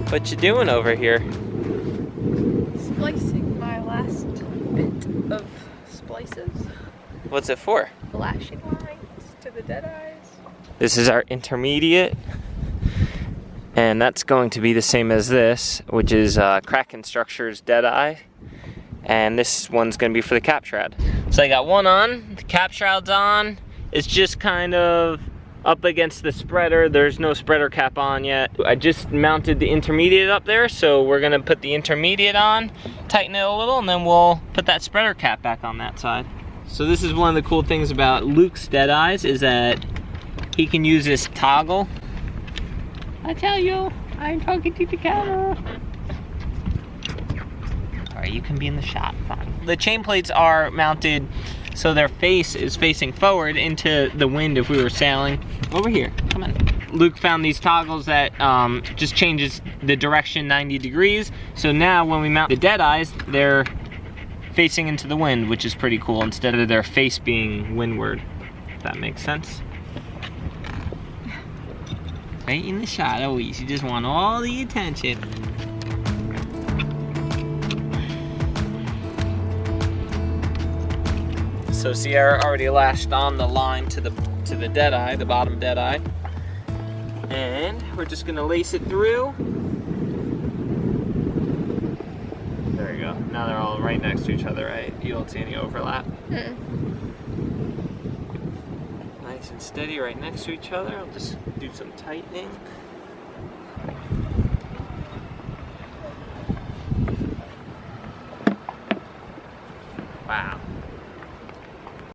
What you doing over here? Splicing my last bit of splices. What's it for? Lashing lines to the dead eyes. This is our intermediate, and that's going to be the same as this, which is Kraken Structures Dead Eye, and this one's going to be for the cap shroud. So I got one on, the cap shroud's on. It's just kind of up against the spreader. There's no spreader cap on yet. I just mounted the intermediate up there, so we're gonna put the intermediate on, tighten it a little, and then we'll put that spreader cap back on that side. So this is one of the cool things about Luke's Dead Eyes, is that he can use this toggle. I tell you, I'm talking to the camera. All right, you can be in the shot, fine. The chain plates are mounted so their face is facing forward into the wind if we were sailing. Over here, come on. Luke found these toggles that just changes the direction 90 degrees. So now when we mount the Dead Eyes, they're facing into the wind, which is pretty cool, instead of their face being windward, if that makes sense. Right in the shot, always. You just want all the attention. So Sierra already lashed on the line to the dead eye, the bottom dead eye. And we're just gonna lace it through. There you go. Now they're all right next to each other, right? You don't see any overlap. Nice and steady right next to each other. I'll just do some tightening. Wow.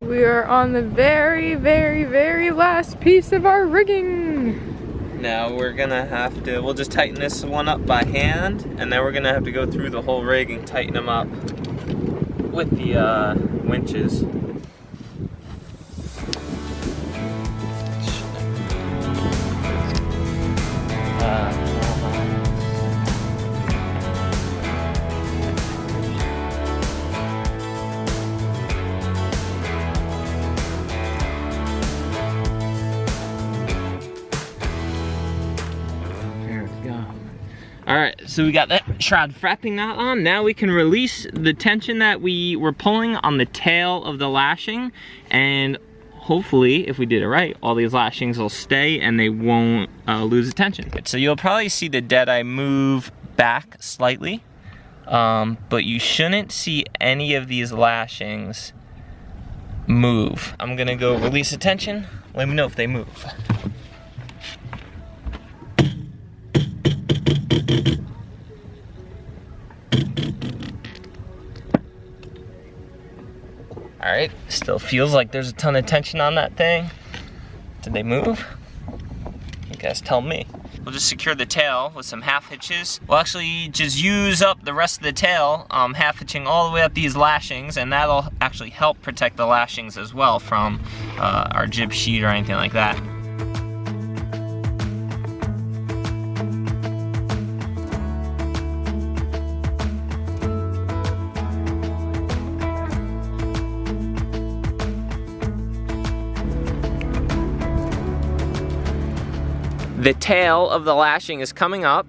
We are on the very, very, very last piece of our rigging. Now we're gonna have to, we'll just tighten this one up by hand, and then we're gonna have to go through the whole rig and tighten them up with the winches. Alright, so we got that shroud frapping knot on. Now we can release the tension that we were pulling on the tail of the lashing, and hopefully, if we did it right, all these lashings will stay and they won't lose the tension. So you'll probably see the dead eye move back slightly, but you shouldn't see any of these lashings move. I'm gonna go release the tension. Let me know if they move. All right, still feels like there's a ton of tension on that thing. Did they move? You guys tell me. We'll just secure the tail with some half hitches. We'll actually just use up the rest of the tail, half hitching all the way up these lashings, and that'll actually help protect the lashings as well from our jib sheet or anything like that. The tail of the lashing is coming up,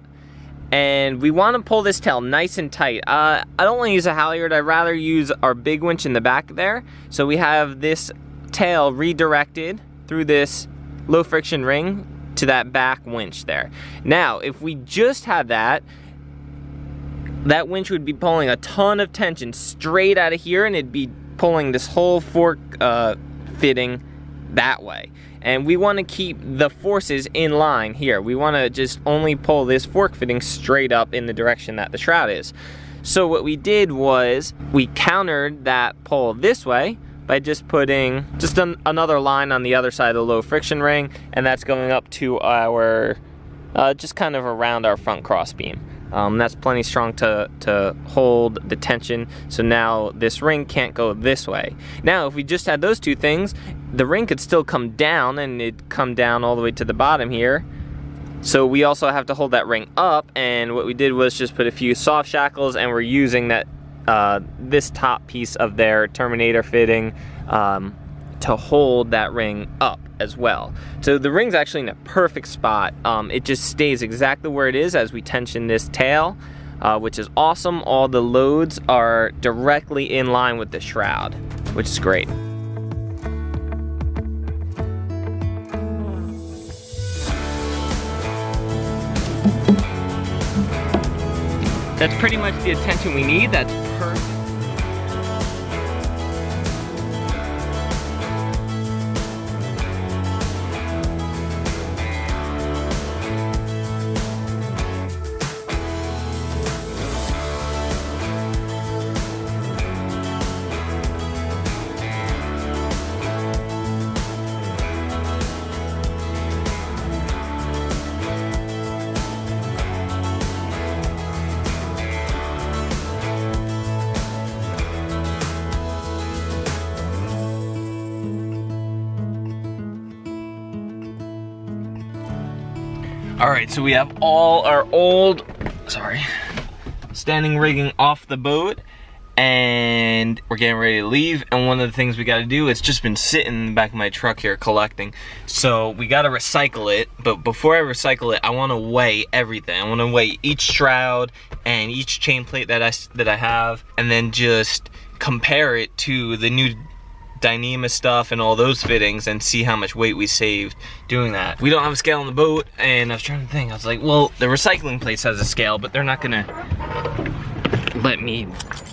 and we want to pull this tail nice and tight. I don't want to use a halyard. I'd rather use our big winch in the back there. So we have this tail redirected through this low friction ring to that back winch there. Now, if we just had that winch would be pulling a ton of tension straight out of here, and it'd be pulling this whole fork fitting that way. And we want to keep the forces in line here. We want to just only pull this fork fitting straight up in the direction that the shroud is. So what we did was we countered that pull this way by just putting just another line on the other side of the low friction ring, and that's going up to our, just kind of around our front cross beam. That's plenty strong to hold the tension, so now this ring can't go this way. Now, if we just had those two things, the ring could still come down, and it'd come down all the way to the bottom here. So we also have to hold that ring up, and what we did was just put a few soft shackles, and we're using that this top piece of their Terminator fitting to hold that ring up as well. So the ring's actually in a perfect spot. It just stays exactly where it is as we tension this tail, which is awesome. All the loads are directly in line with the shroud, which is great. That's pretty much the attention we need. That's perfect. All right, so we have all our old, standing rigging off the boat, and we're getting ready to leave. And one of the things we gotta do, it's just been sitting in the back of my truck here collecting. So we gotta recycle it, but before I recycle it, I wanna weigh everything. I wanna weigh each shroud and each chain plate that I have, and then just compare it to the new Dyneema stuff and all those fittings and see how much weight we saved doing that. We don't have a scale on the boat, and I was trying to think, I was like, well, the recycling place has a scale, but they're not gonna let me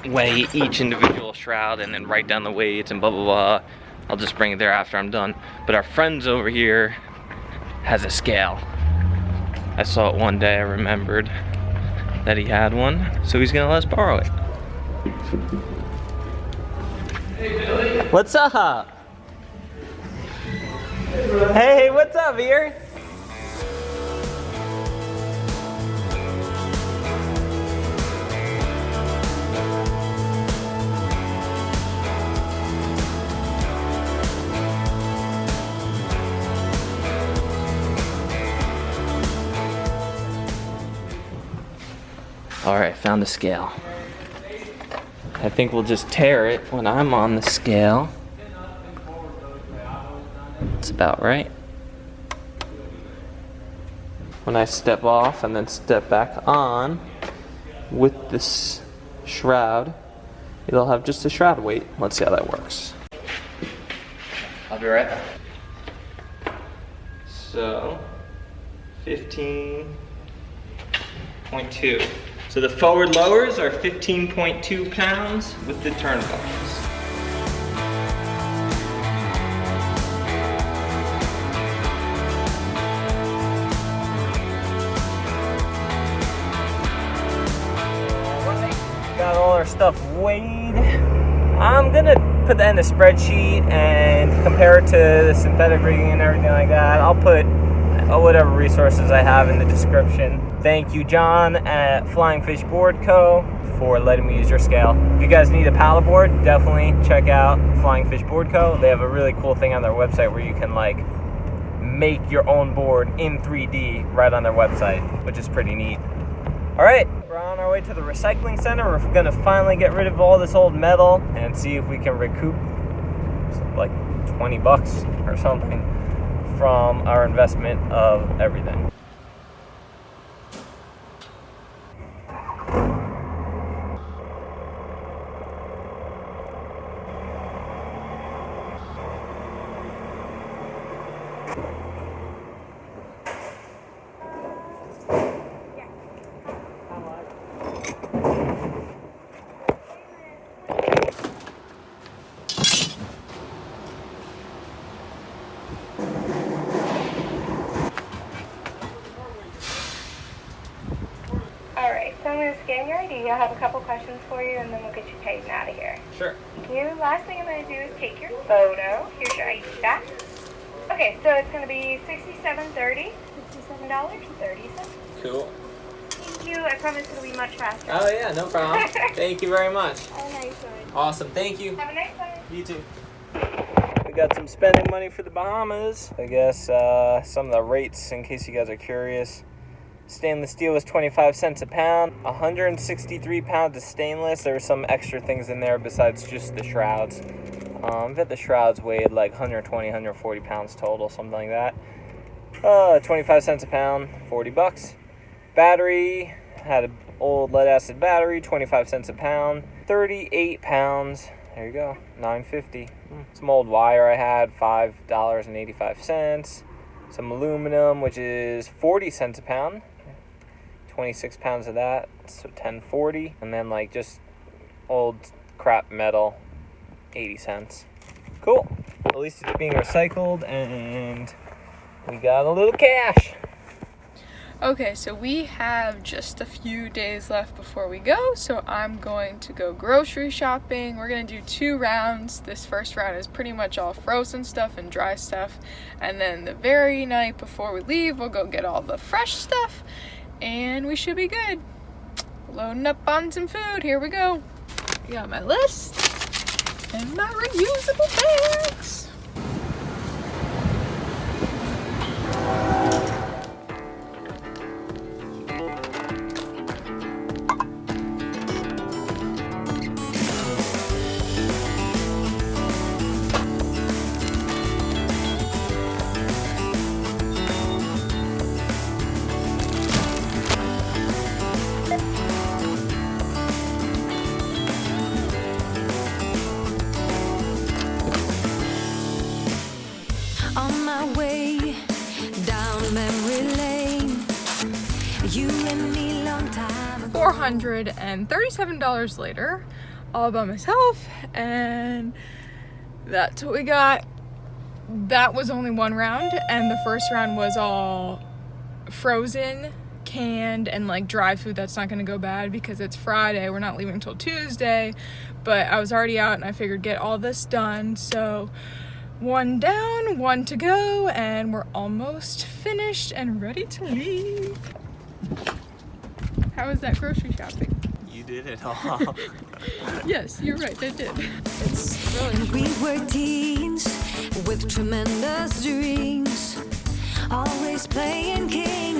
weigh each individual shroud and then write down the weights and blah, blah, blah. I'll just bring it there after I'm done. But our friends over here has a scale. I saw it one day, I remembered that he had one, so he's gonna let us borrow it. Hey, Billy. What's up? Hey, what's up, here? All right, found a scale. I think we'll just tear it when I'm on the scale. It's about right. When I step off and then step back on with this shroud, it'll have just a shroud weight. Let's see how that works. I'll be right back. So, 15.2. So the forward lowers are 15.2 pounds with the turnbuckles. Alright, got all our stuff weighed. I'm gonna put that in a spreadsheet and compare it to the synthetic rigging and everything like that. I'll put whatever resources I have in the description. Thank you, John at Flying Fish Board Co. for letting me use your scale. If you guys need a paddleboard, definitely check out Flying Fish Board Co. They have a really cool thing on their website where you can like make your own board in 3D right on their website, which is pretty neat. All right, we're on our way to the recycling center. We're gonna finally get rid of all this old metal and see if we can recoup like 20 bucks or something from our investment of everything. Alright, so I'm going to scan your ID. I have a couple questions for you, and then we'll get you paid and out of here. Sure. The last thing I'm going to do is take your photo. Here's your ID back. Okay, so it's going to be $67.30. $67.30. Cool. Thank you. I promise it'll be much faster. Oh yeah, no problem. Thank you very much. Have a nice one. Awesome, thank you. Have a nice one. You too. We got some spending money for the Bahamas. I guess some of the rates, in case you guys are curious. Stainless steel was 25 cents a pound. 163 pounds of stainless. There were some extra things in there besides just the shrouds. I bet the shrouds weighed like 120, 140 pounds total, something like that. 25 cents a pound, 40 bucks. Battery, had an old lead acid battery, 25 cents a pound, 38 pounds. There you go, $9.50. Some old wire I had, $5.85. Some aluminum, which is 40 cents a pound. 26 pounds of that, so $10.40. And then like just old crap metal, 80 cents. Cool. At least it's being recycled and we got a little cash. Okay, so we have just a few days left before we go, so I'm going to go grocery shopping. We're going to do 2 rounds. This first round is pretty much all frozen stuff and dry stuff, and then the very night before we leave, we'll go get all the fresh stuff, and we should be good. Loading up on some food. Here we go. I got my list and my reusable bags. On my way down memory lane, you and me long time ago. $437 later, all by myself, and that's what we got. That was only 1 round, and the first round was all frozen, canned, and like dry food that's not gonna go bad because it's Friday. We're not leaving until Tuesday, but I was already out and I figured get all this done, so 1 down, 1 to go, and we're almost finished and ready to leave. How was that grocery shopping? You did it all. Yes, you're right, I did. It's really We were teens with tremendous dreams, always playing king